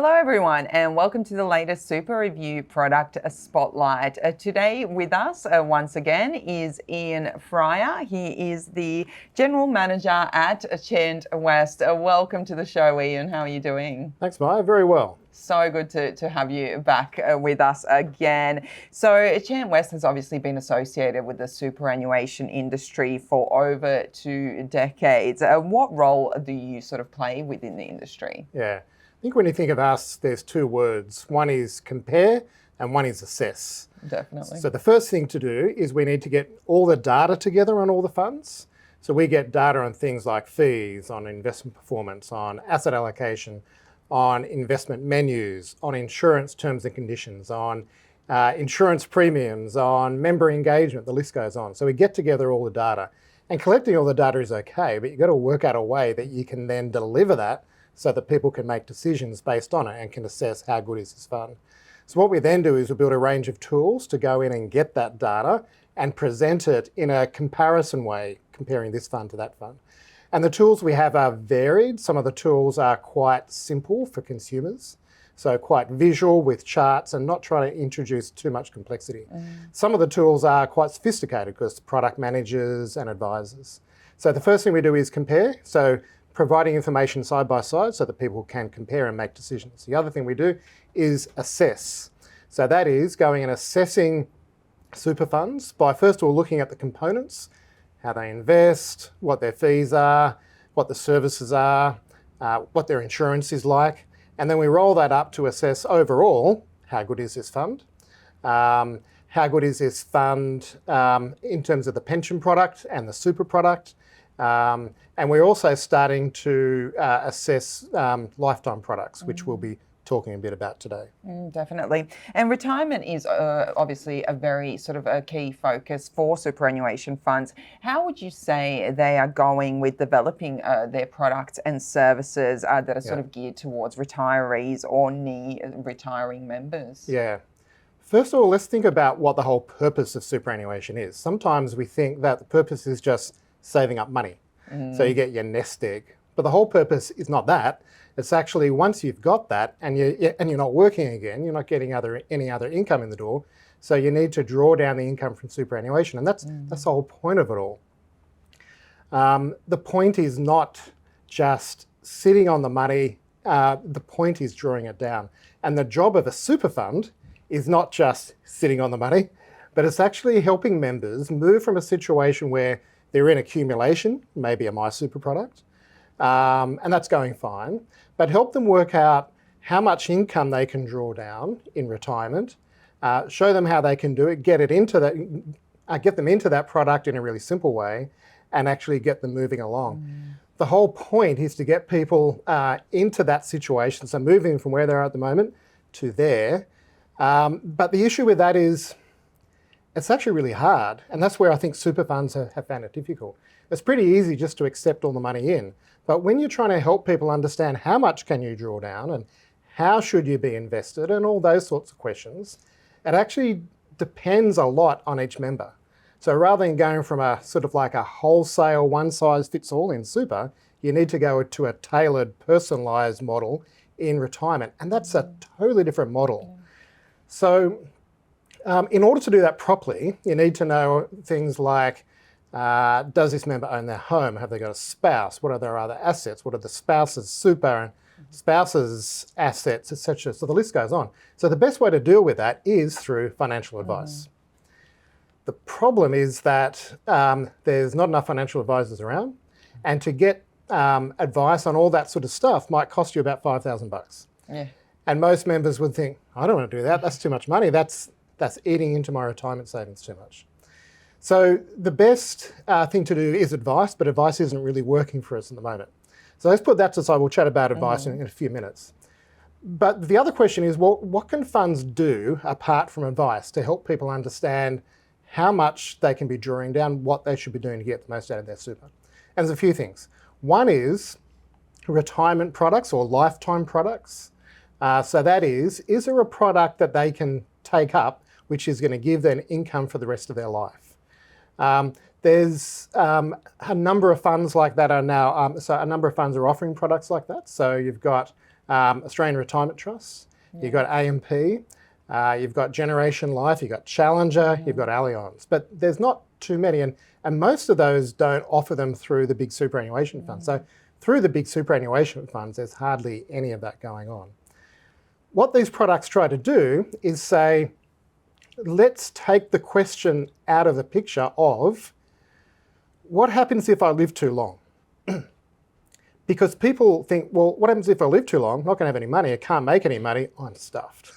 Hello everyone and welcome to the latest Super Review Product Spotlight. Today with us once again is Ian Fryer. He is the General Manager at Chant West. Welcome to the show, Ian. How are you doing? Thanks, Maja. Very well. So good to have you back with us again. So Chant West has obviously been associated with the superannuation industry for over 2 decades. What role do you sort of play within the industry? Yeah. I think when you think of us, there's two words. One is compare and one is assess. Definitely. So the first thing to do is we need to get all the data together on all the funds. So we get data on things like fees, on investment performance, on asset allocation, on investment menus, on insurance terms and conditions, on insurance premiums, on member engagement, the list goes on. So we get together all the data. And collecting all the data is okay, but you've got to work out a way that you can then deliver that so that people can make decisions based on it and can assess how good is this fund. So what we then do is we build a range of tools to go in and get that data and present it in a comparison way, comparing this fund to that fund. And the tools we have are varied. Some of the tools are quite simple for consumers, so quite visual with charts and not trying to introduce too much complexity. Some of the tools are quite sophisticated because product managers and advisors. So the first thing we do is compare. So providing information side by side so that people can compare and make decisions. The other thing we do is assess. So that is going and assessing super funds by first of all looking at the components, how they invest, what their fees are, what the services are, what their insurance is like, and then we roll that up to assess overall how good is this fund, how good is this fund in terms of the pension product and the super product. And we're also starting to assess lifetime products, which we'll be talking a bit about today. Definitely. And retirement is obviously a very sort of a key focus for superannuation funds. How would you say they are going with developing their products and services that are sort of geared towards retirees or retiring members? Yeah. First of all, let's think about what the whole purpose of superannuation is. Sometimes we think that the purpose is just saving up money. So you get your nest egg. But the whole purpose is not that. It's actually once you've got that and you're not working again, you're not getting any other income in the door. So you need to draw down the income from superannuation. And that's the whole point of it all. The point is not just sitting on the money. The point is drawing it down. And the job of a super fund is not just sitting on the money, but it's actually helping members move from a situation where they're in accumulation, maybe a MySuper product, and that's going fine, but help them work out how much income they can draw down in retirement, show them how they can do it, get them into that product in a really simple way, and actually get them moving along. The whole point is to get people into that situation, so moving from where they are at the moment to there. But the issue with that is, it's actually really hard, and that's where I think super funds have found it difficult. It's pretty easy just to accept all the money in, but when you're trying to help people understand how much can you draw down and how should you be invested and all those sorts of questions, it actually depends a lot on each member. So rather than going from a sort of like a wholesale one-size-fits-all in super, you need to go to a tailored, personalised model in retirement, and that's a totally different model. So in order to do that properly, you need to know things like, does this member own their home? Have they got a spouse? What are their other assets? What are the spouse's super and spouse's assets, etc.? So the list goes on. So the best way to deal with that is through financial advice. The problem is that there's not enough financial advisors around, and to get advice on all that sort of stuff might cost you about $5,000. Yeah. And most members would think, I don't want to do that. That's too much money. That's eating into my retirement savings too much. So the best thing to do is advice, but advice isn't really working for us at the moment. So let's put that to the side. We'll chat about advice in a few minutes. But the other question is, well, what can funds do apart from advice to help people understand how much they can be drawing down, what they should be doing to get the most out of their super? And there's a few things. One is retirement products or lifetime products. So that is there a product that they can take up which is going to give them income for the rest of their life? There's a number of funds like that are now, so a number of funds are offering products like that. So you've got Australian Retirement Trusts, you've got AMP, you've got Generation Life, you've got Challenger, you've got Allianz. But there's not too many, and most of those don't offer them through the big superannuation funds. So through the big superannuation funds, there's hardly any of that going on. What these products try to do is say, let's take the question out of the picture of what happens if I live too long? Because people think, well, what happens if I live too long? I'm not going to have any money. I can't make any money. I'm stuffed.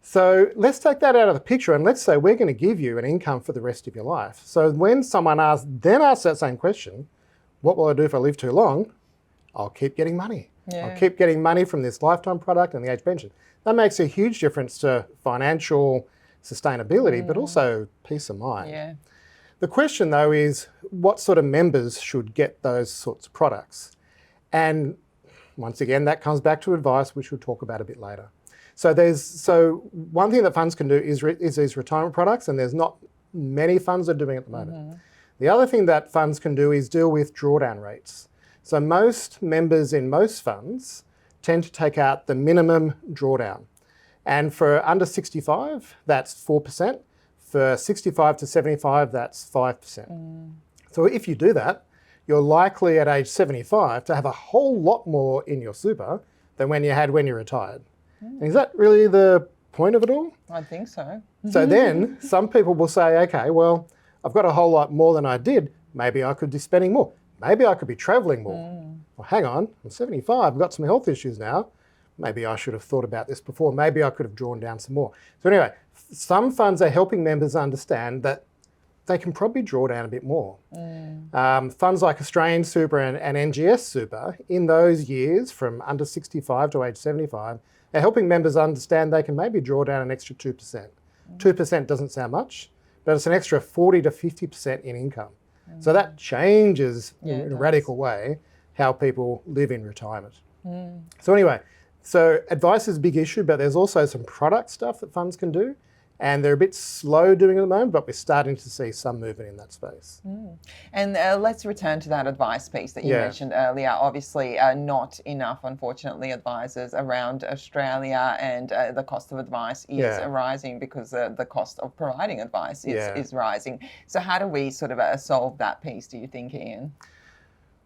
So let's take that out of the picture and let's say we're going to give you an income for the rest of your life. So when someone asks that same question, what will I do if I live too long? I'll keep getting money. Yeah. I'll keep getting money from this lifetime product and the age pension. That makes a huge difference to financial sustainability, but also peace of mind. Yeah. The question though is, what sort of members should get those sorts of products? And once again, that comes back to advice, which we'll talk about a bit later. So one thing that funds can do is these retirement products, and there's not many funds are doing it at the moment. The other thing that funds can do is deal with drawdown rates. So most members in most funds tend to take out the minimum drawdown. And for under 65, that's 4%. For 65 to 75, that's 5%. So if you do that, you're likely at age 75 to have a whole lot more in your super than when you had when you retired. And is that really the point of it all? I think so. So then some people will say, okay, well, I've got a whole lot more than I did. Maybe I could be spending more. Maybe I could be traveling more. Well, hang on, I'm 75, I've got some health issues now. Maybe I should have thought about this before. Maybe I could have drawn down some more. So anyway, some funds are helping members understand that they can probably draw down a bit more. Funds like Australian Super and NGS Super, in those years from under 65 to age 75, are helping members understand they can maybe draw down an extra 2%. 2% doesn't sound much, but it's an extra 40 to 50% in income. So that changes in a radical way how people live in retirement. So anyway, so advice is a big issue, but there's also some product stuff that funds can do. And they're a bit slow doing it at the moment, but we're starting to see some movement in that space. And let's return to that advice piece that you mentioned earlier. Obviously, not enough, unfortunately, advisors around Australia, and the cost of advice is rising because the cost of providing advice is rising. So how do we sort of solve that piece, do you think, Ian?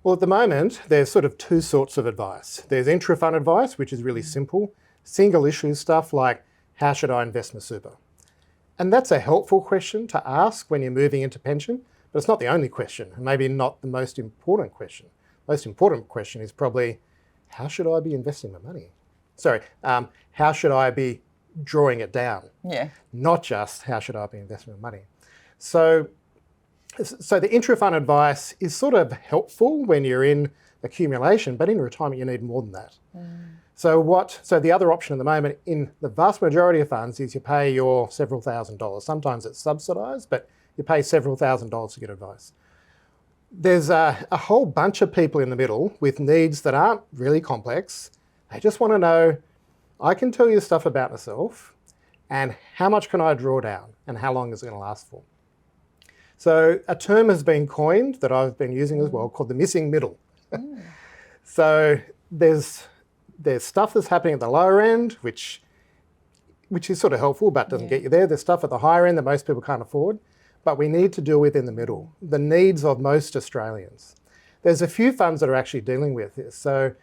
Well, at the moment, there's sort of two sorts of advice. There's intra-fund advice, which is really simple. Single issue stuff like, how should I invest my super? And that's a helpful question to ask when you're moving into pension, but it's not the only question, and maybe not the most important question. Most important question is probably, how should I be investing my money? Sorry, how should I be drawing it down? Yeah. Not just how should I be investing my money. So the intra-fund advice is sort of helpful when you're in accumulation, but in retirement you need more than that. So the other option at the moment in the vast majority of funds is you pay your several $1,000s. Sometimes it's subsidised, but you pay several $1,000s to get advice. There's a whole bunch of people in the middle with needs that aren't really complex. They just want to know, I can tell you stuff about myself, and how much can I draw down, and how long is it going to last for? So a term has been coined that I've been using as well called the missing middle. So there's stuff that's happening at the lower end, which is sort of helpful, but doesn't get you there. There's stuff at the higher end that most people can't afford, but we need to deal with in the middle, the needs of most Australians. There's a few funds that are actually dealing with this. So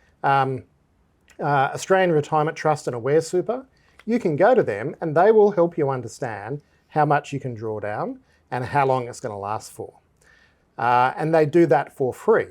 Australian Retirement Trust and Aware Super, you can go to them and they will help you understand how much you can draw down and how long it's going to last for. And they do that for free.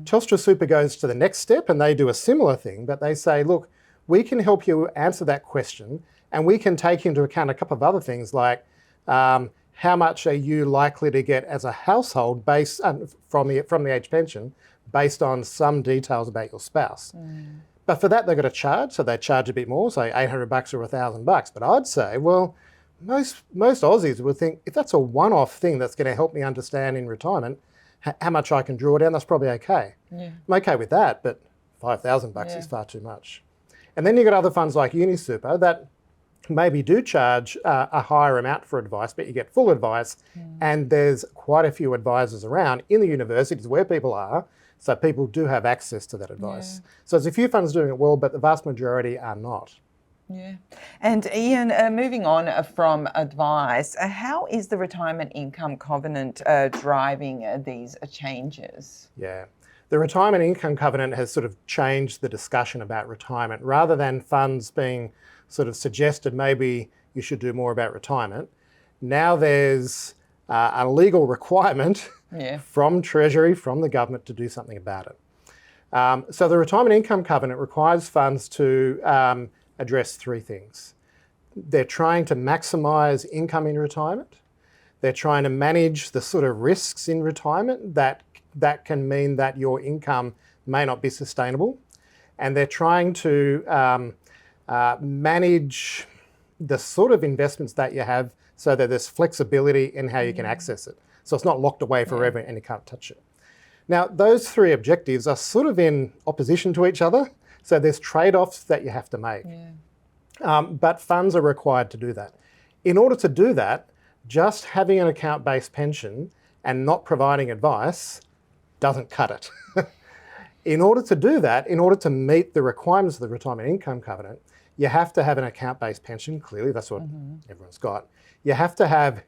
Telstra Super goes to the next step and they do a similar thing, but they say, look, we can help you answer that question and we can take into account a couple of other things like how much are you likely to get as a household based from the age pension based on some details about your spouse. But for that, they've got to charge, so they charge a bit more, say $800 or $1,000. But I'd say, well, most Aussies would think if that's a one-off thing that's going to help me understand in retirement how much I can draw down, that's probably okay. I'm okay with that, but $5,000 is far too much. And then you've got other funds like UniSuper that maybe do charge a higher amount for advice, but you get full advice, and there's quite a few advisors around in the universities where people are So people do have access to that advice. So there's a few funds doing it well, but the vast majority are not. Yeah. And Ian, moving on from advice, how is the retirement income covenant driving these changes? Yeah. The retirement income covenant has sort of changed the discussion about retirement. Rather than funds being sort of suggested maybe you should do more about retirement, now there's a legal requirement from Treasury, from the government to do something about it. So the retirement income covenant requires funds to address three things. They're trying to maximise income in retirement. They're trying to manage the sort of risks in retirement that can mean that your income may not be sustainable. And they're trying to manage the sort of investments that you have so that there's flexibility in how you can access it. So it's not locked away forever and you can't touch it. Now, those three objectives are sort of in opposition to each other. So there's trade-offs that you have to make. But funds are required to do that. In order to do that, just having an account-based pension and not providing advice doesn't cut it. In order to do that, in order to meet the requirements of the retirement income covenant, you have to have an account-based pension. Clearly, that's what everyone's got. You have to have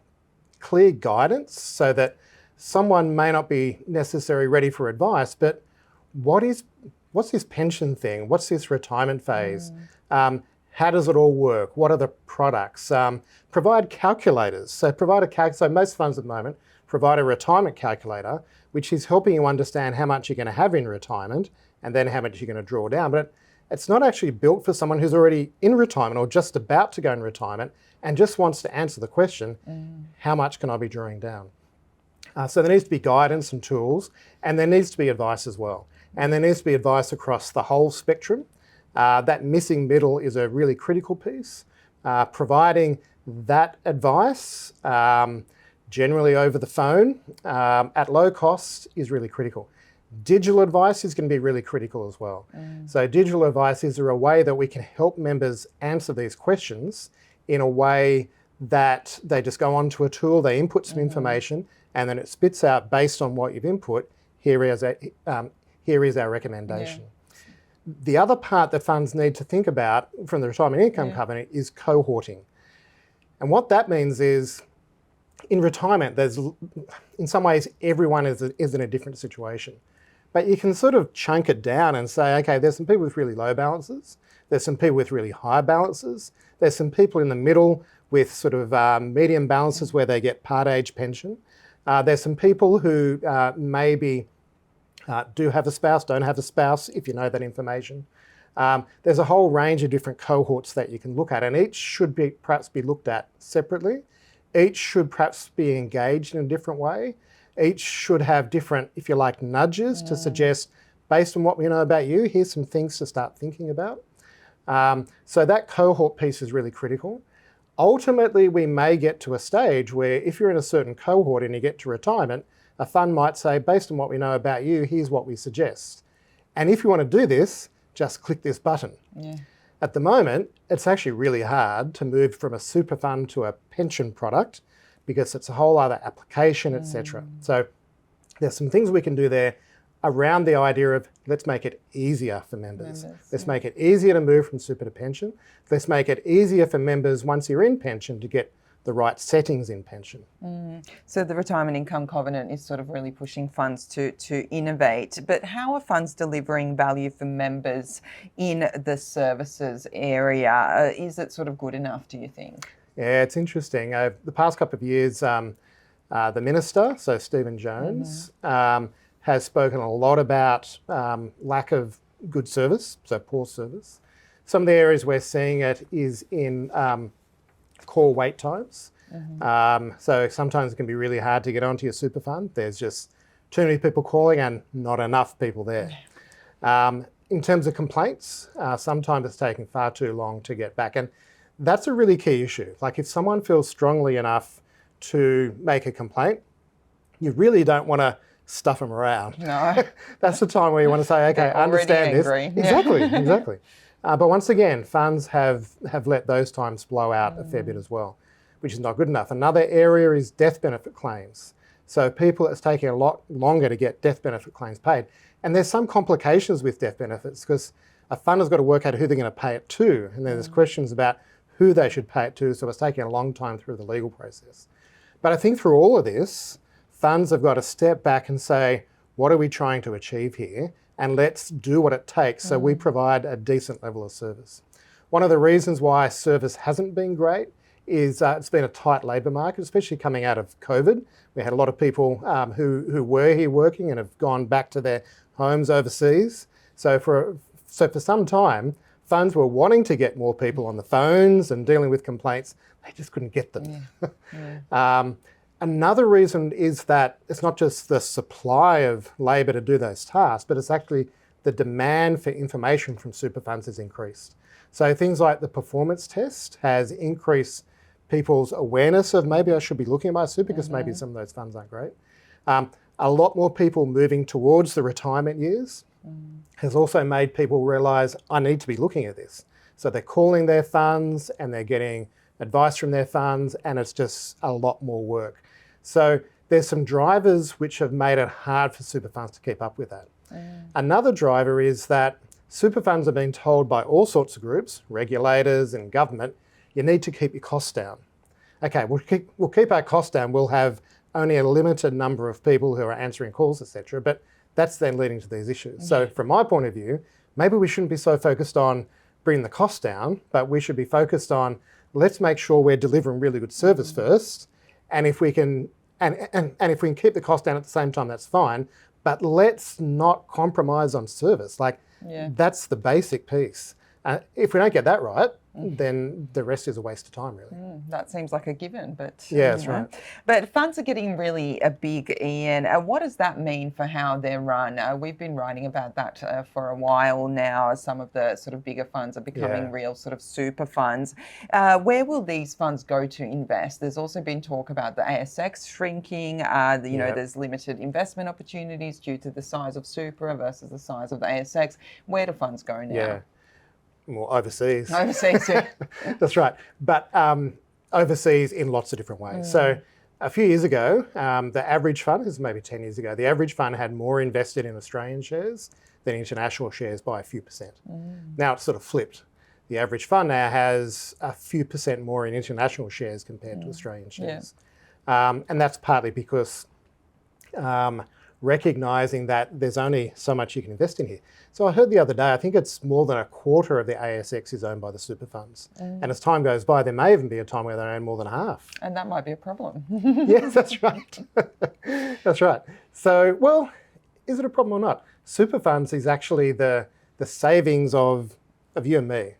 clear guidance so that someone may not be necessarily ready for advice, but what's this pension thing? What's this retirement phase? How does it all work? What are the products? Provide calculators. So so most funds at the moment provide a retirement calculator, which is helping you understand how much you're going to have in retirement and then how much you're going to draw down. But it's not actually built for someone who's already in retirement or just about to go in retirement and just wants to answer the question, how much can I be drawing down? So there needs to be guidance and tools, and there needs to be advice as well. And there needs to be advice across the whole spectrum. That missing middle is a really critical piece. Providing that advice, generally over the phone, at low cost is really critical. Digital advice is going to be really critical as well. So digital advice is a way that we can help members answer these questions in a way that they just go onto a tool, they input some information, and then it spits out based on what you've input, here is our recommendation. The other part that funds need to think about from the retirement income covenant is cohorting. And what that means is, in retirement, in some ways, everyone is in a different situation. But you can sort of chunk it down and say, okay, there's some people with really low balances, there's some people with really high balances, there's some people in the middle with sort of medium balances where they get part age pension. There's some people who maybe do have a spouse, don't have a spouse, if you know that information. There's a whole range of different cohorts that you can look at, and each should perhaps be looked at separately. Each should perhaps be engaged in a different way. Each should have different, if you like, nudges to suggest, based on what we know about you, here's some things to start thinking about. So that cohort piece is really critical. Ultimately, we may get to a stage where if you're in a certain cohort and you get to retirement, a fund might say, based on what we know about you, here's what we suggest. And if you want to do this, just click this button. At the moment, it's actually really hard to move from a super fund to a pension product because it's a whole other application, etc. So there's some things we can do there around the idea of let's make it easier for members. Let's make it easier to move from super to pension. Let's make it easier for members once you're in pension to get the right settings in pension. So the retirement income covenant is sort of really pushing funds to innovate. But how are funds delivering value for members in the services area? Is it sort of good enough, do you think? Yeah, it's interesting. The past couple of years, the Minister, so Stephen Jones, has spoken a lot about lack of good service, so poor service. Some of the areas we're seeing it is in call wait times. So sometimes it can be really hard to get onto your super fund. There's just too many people calling and not enough people there. In terms of complaints, sometimes it's taking far too long to get back. And that's a really key issue. Like if someone feels strongly enough to make a complaint, you really don't want to stuff them around. No. That's the time where you want to say, okay, I understand angry. this. Exactly. But once again, funds have let those times blow out a fair bit as well, which is not good enough. Another area is death benefit claims. So people, it's taking a lot longer to get death benefit claims paid. And there's some complications with death benefits because a fund has got to work out who they're going to pay it to. And then there's questions about who they should pay it to. So it's taking a long time through the legal process. But I think through all of this, funds have got to step back and say, what are we trying to achieve here? And let's do what it takes so we provide a decent level of service. One of the reasons why service hasn't been great is it's been a tight labour market, especially coming out of COVID. We had a lot of people who were here working and have gone back to their homes overseas. So for some time, funds were wanting to get more people on the phones and dealing with complaints. They just couldn't get them. Another reason is that it's not just the supply of labour to do those tasks, but it's actually the demand for information from super funds has increased. So things like the performance test has increased people's awareness of maybe I should be looking at my super because maybe some of those funds aren't great. A lot more people moving towards the retirement years has also made people realise I need to be looking at this. So they're calling their funds and they're getting advice from their funds, and it's just a lot more work. So there's some drivers which have made it hard for super funds to keep up with that. Another driver is that super funds are being told by all sorts of groups, regulators and government, you need to keep your costs down. Okay, we'll keep our costs down. We'll have only a limited number of people who are answering calls, etc. But that's then leading to these issues. So from my point of view, maybe we shouldn't be so focused on bringing the costs down, but we should be focused on let's make sure we're delivering really good service first. And if we can, and if we can keep the cost down at the same time, that's fine. But let's not compromise on service. Like that's the basic piece. If we don't get that right, then the rest is a waste of time, really. That seems like a given, but yeah, that's right. But funds are getting really big, Ian. What does that mean for how they're run? We've been writing about that for a while now. Some of the sort of bigger funds are becoming real sort of super funds. Where will these funds go to invest? There's also been talk about the ASX shrinking. You know, there's limited investment opportunities due to the size of super versus the size of the ASX. Where do funds go now? Yeah. More overseas. Overseas, yeah. That's right. But overseas in lots of different ways. So a few years ago, the average fund, this is maybe 10 years ago, the average fund had more invested in Australian shares than international shares by a few percent. Now it's sort of flipped. The average fund now has a few percent more in international shares compared to Australian shares. And that's partly because recognising that there's only so much you can invest in here. So I heard the other day, I think it's more than a quarter of the ASX is owned by the super funds. And as time goes by, there may even be a time where they own more than half. And that might be a problem. Yes, that's right. That's right. So, well, is it a problem or not? Super funds is actually the savings of you and me.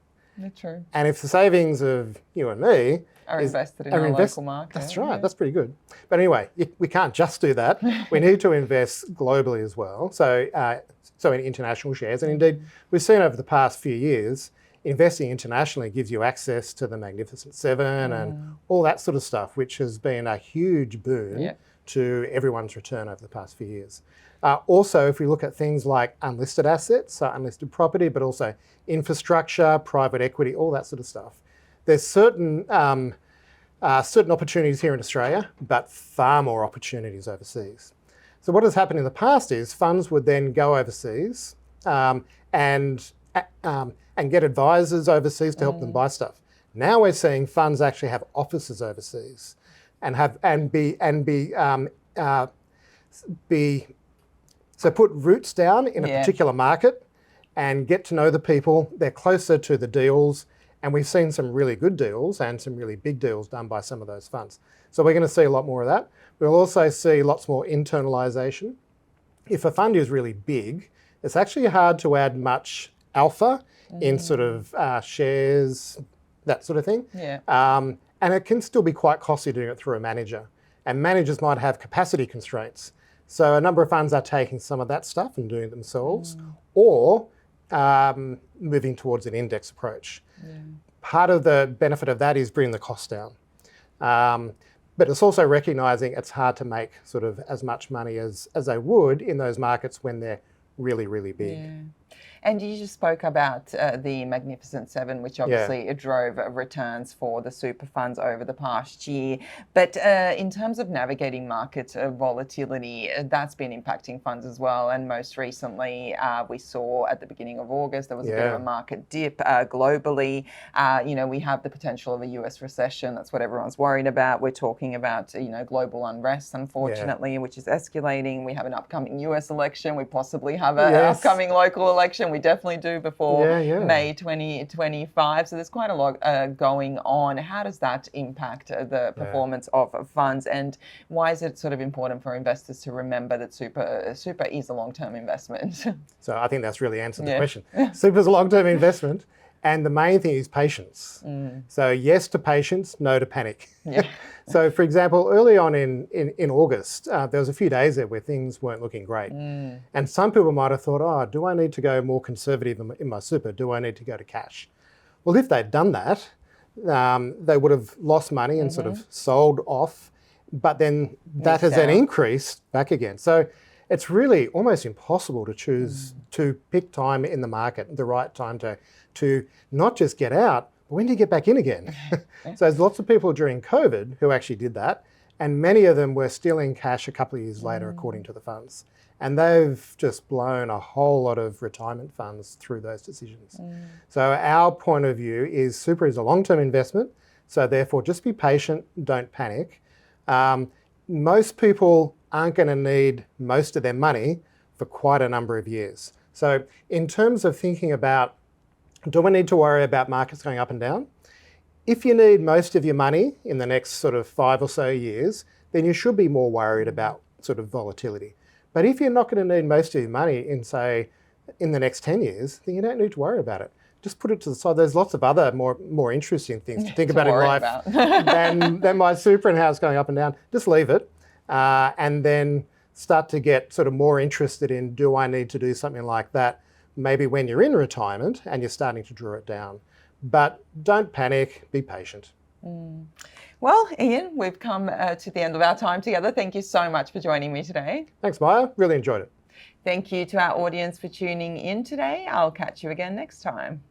True. And if the savings of you and me are invested in our local market. That's right, that's pretty good. But anyway, we can't just do that. We need to invest globally as well. So in international shares. And indeed, we've seen over the past few years, investing internationally gives you access to the Magnificent Seven and all that sort of stuff, which has been a huge boon to everyone's return over the past few years. Also, if we look at things like unlisted assets, so unlisted property, but also infrastructure, private equity, all that sort of stuff, there's certain opportunities here in Australia, but far more opportunities overseas. So what has happened in the past is funds would then go overseas and get advisors overseas to help them buy stuff. Now we're seeing funds actually have offices overseas and put roots down in a particular market and get to know the people. They're closer to the deals. And we've seen some really good deals and some really big deals done by some of those funds. So we're going to see a lot more of that. We'll also see lots more internalisation. If a fund is really big, it's actually hard to add much alpha in sort of shares, that sort of thing. And it can still be quite costly doing it through a manager. And managers might have capacity constraints. So a number of funds are taking some of that stuff and doing it themselves, or moving towards an index approach. Part of the benefit of that is bringing the cost down. But it's also recognising it's hard to make sort of as much money as they would in those markets when they're really, really big. And you just spoke about the Magnificent Seven, which obviously drove returns for the super funds over the past year. But in terms of navigating market volatility, that's been impacting funds as well. And most recently, we saw at the beginning of August, there was a bit of a market dip globally. We have the potential of a US recession. That's what everyone's worried about. We're talking about, global unrest, unfortunately, which is escalating. We have an upcoming US election. We possibly have an upcoming local election. We definitely do before May 2025. So there's quite a lot going on. How does that impact the performance of funds? And why is it sort of important for investors to remember that super is a long-term investment? So I think that's really answered the question. Super is a long-term investment. And the main thing is patience. So yes to patience, no to panic. So for example, early on in August, there was a few days there where things weren't looking great. And some people might have thought, do I need to go more conservative in my super? Do I need to go to cash? Well, if they'd done that, they would have lost money and sort of sold off, but then that has then increased back again. So it's really almost impossible to choose to pick time in the market, the right time to not just get out, but when do you get back in again? So there's lots of people during COVID who actually did that, and many of them were still in cash a couple of years later, according to the funds. And they've just blown a whole lot of retirement funds through those decisions. So our point of view is super is a long-term investment, so therefore just be patient, don't panic. Most people aren't going to need most of their money for quite a number of years. So in terms of thinking about, do we need to worry about markets going up and down? If you need most of your money in the next sort of 5 or so years, then you should be more worried about sort of volatility. But if you're not going to need most of your money in, say, in the next 10 years, then you don't need to worry about it. Just put it to the side. There's lots of other more interesting things to think about in life than my super and how it's going up and down. Just leave it and then start to get sort of more interested in, do I need to do something like that? Maybe when you're in retirement and you're starting to draw it down. But don't panic, be patient. Well, Ian, we've come to the end of our time together. Thank you so much for joining me today. Thanks, Maja. Really enjoyed it. Thank you to our audience for tuning in today. I'll catch you again next time.